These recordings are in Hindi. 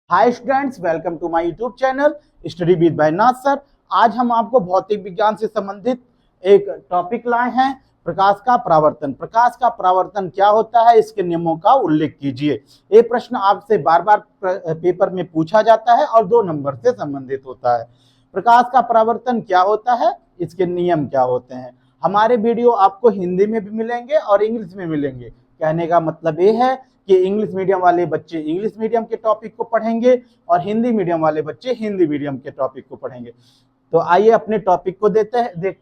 Hi students, welcome to my YouTube channel study with बाय नाथ सर। आज हम आपको भौतिक विज्ञान से संबंधित एक टॉपिक लाए हैं, प्रकाश का परावर्तन। प्रकाश का परावर्तन क्या होता है, इसके नियमों का उल्लेख कीजिए। ये प्रश्न आपसे बार बार पेपर में पूछा जाता है और 2 नंबर से संबंधित होता है। प्रकाश का परावर्तन क्या होता है, इसके नियम क्या होते हैं। हमारे वीडियो आपको हिंदी में भी मिलेंगे और इंग्लिश में मिलेंगे। कहने का मतलब ये है कि इंग्लिश मीडियम वाले बच्चे इंग्लिश मीडियम के टॉपिक को पढ़ेंगे और हिंदी मीडियम वाले बच्चे हिंदी मीडियम के टॉपिक को पढ़ेंगे। तो आइए अपने टॉपिक को देखते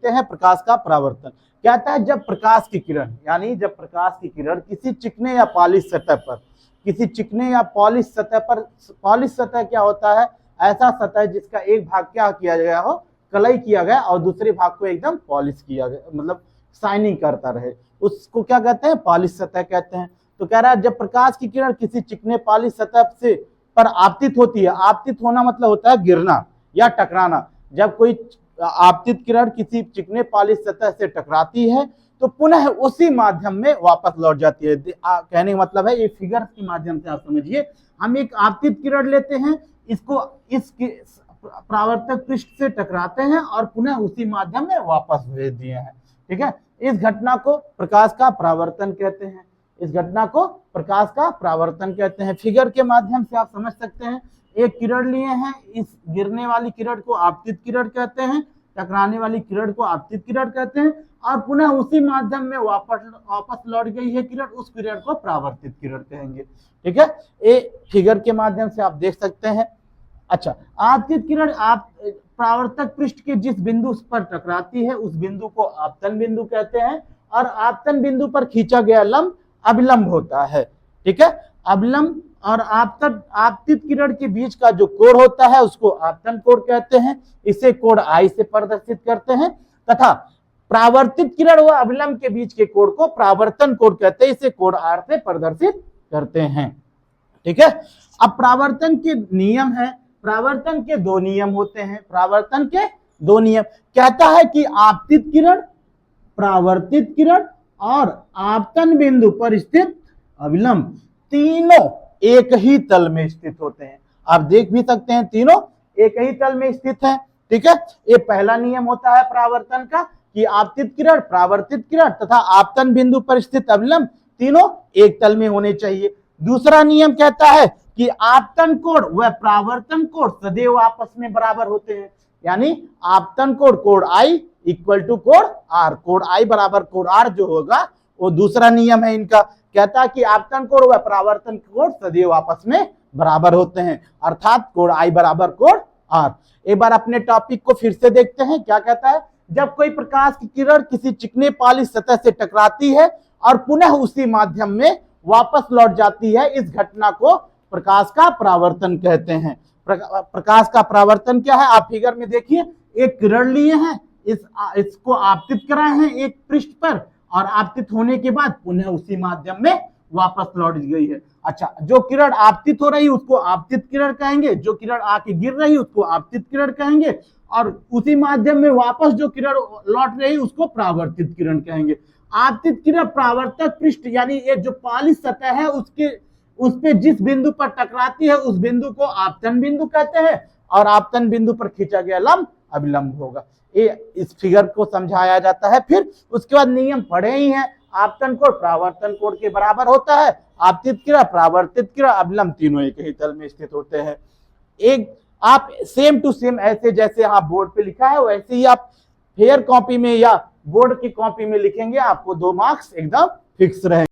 हैं। प्रकाश का परावर्तन कहता है जब प्रकाश की किरण यानी जब प्रकाश की किरण किसी चिकने या पॉलिश सतह पर पॉलिश सतह क्या होता है, ऐसा सतह जिसका एक भाग क्या किया गया हो, कलई किया गया और दूसरे भाग को एकदम पॉलिश किया गया, मतलब शाइनिंग करता रहे, उसको क्या कहते हैं, पॉलिश सतह कहते हैं। तो कह रहा है जब प्रकाश की किरण किसी चिकने पॉलिश सतह से पर आपतित होती है, आपतित होना मतलब होता है गिरना या टकराना। जब कोई आपतित किरण किसी चिकने पॉलिश सतह से टकराती है तो पुनः उसी माध्यम में वापस लौट जाती है। कहने का मतलब है, ये फिगर के माध्यम से आप समझिए। हम एक आपतित किरण लेते हैं, इसको इस परावर्तक पृष्ठ से टकराते हैं और पुनः उसी माध्यम में वापस भेज दिए हैं। ठीक है, इस घटना को प्रकाश का परावर्तन कहते हैं। इस घटना को प्रकाश का परावर्तन कहते हैं। फिगर के माध्यम से आप समझ सकते हैं। एक किरण लिए हैं, इस गिरने वाली किरण को आपतित किरण कहते हैं, टकराने वाली किरण को आपतित किरण कहते हैं और पुनः उसी माध्यम में वापस लौट गई है किरण, उस किरण को परावर्तित किरण कहेंगे। ठीक है, ये फिगर के माध्यम से आप देख सकते हैं। अच्छा, आपतित किरण परावर्तक पृष्ठ के जिस बिंदु पर टकराती है उस बिंदु को आपतन बिंदु कहते हैं और आपतन बिंदु पर खींचा गया लंब अभिलंब होता है। ठीक है, अभिलंब और आपतित किरण के बीच का जो कोण होता है उसको आपतन कोण कहते हैं। इसे कोण आई से प्रदर्शित करते हैं तथा परावर्तित किरण व अभिलंब के बीच के कोण को परावर्तन कोण कहते हैं। इसे कोण आर से प्रदर्शित करते हैं। ठीक है, अब परावर्तन के नियम है। परावर्तन के 2 नियम होते हैं। परावर्तन के 2 नियम कहता है कि आपतित किरण, परावर्तित किरण और आपतन बिंदु पर स्थित अभिलंब तीनों एक ही तल में स्थित होते हैं। आप देख भी सकते हैं, तीनों एक ही तल में स्थित हैं। ठीक है, ये पहला नियम होता है परावर्तन का कि आपतित किरण, परावर्तित किरण तथा आपतन बिंदु पर स्थित अभिलंब तीनों एक तल में होने चाहिए। दूसरा नियम कहता है कि आपतन कोण व परावर्तन कोण सदैव आपस में बराबर होते हैं। यानी आपतन कोण, कोण आई इक्वल टू कोण आर, कोण आई बराबर कोण आर जो होगा वो दूसरा नियम है इनका। कहता है कि आपतन कोण व परावर्तन कोण सदैव आपस में बराबर होते हैं, अर्थात कोण आई बराबर कोण आर। एक बार अपने टॉपिक को फिर से देखते हैं। क्या कहता है, जब कोई प्रकाश की किरण किसी चिकने पॉलिश सतह से टकराती है और पुनः उसी माध्यम में वापस लौट जाती है, इस घटना को प्रकाश का परावर्तन कहते हैं। प्रकाश का परावर्तन क्या है, आप फिगर में देखिए। एक किरण लिए हैं, इसको आपतित कराए हैं एक पृष्ठ पर और आपतित होने के बाद पुनः उसी माध्यम में वापस लौट गई है। अच्छा, जो किरण आपतित हो रही उसको आपतित किरण कहेंगे, जो किरण आके गिर रही उसको आपतित किरण कहेंगे और उसी माध्यम में वापस जो किरण लौट रही उसको परावर्तित किरण कहेंगे। आपतित किरण परावर्तक पृष्ठ यानी ये जो पॉलिश सतह है उस पे जिस बिंदु पर टकराती है उस बिंदु को आपतन बिंदु कहते हैं और आपतन बिंदु पर खींचा गया लंब अभिलंब होगा। ये इस फिगर को समझाया जाता है। फिर उसके बाद नियम पढ़े ही हैं। आपतन कोण परावर्तन कोण के बराबर होता है। आपतित किरण, परावर्तित किरण, अभिलंब तीनों एक ही तल में स्थित होते हैं। एक आप सेम टू सेम ऐसे जैसे यहाँ बोर्ड पे लिखा है वैसे ही आप फेयर कॉपी में या बोर्ड की कॉपी में लिखेंगे, आपको 2 मार्क्स एकदम फिक्स रहेंगे।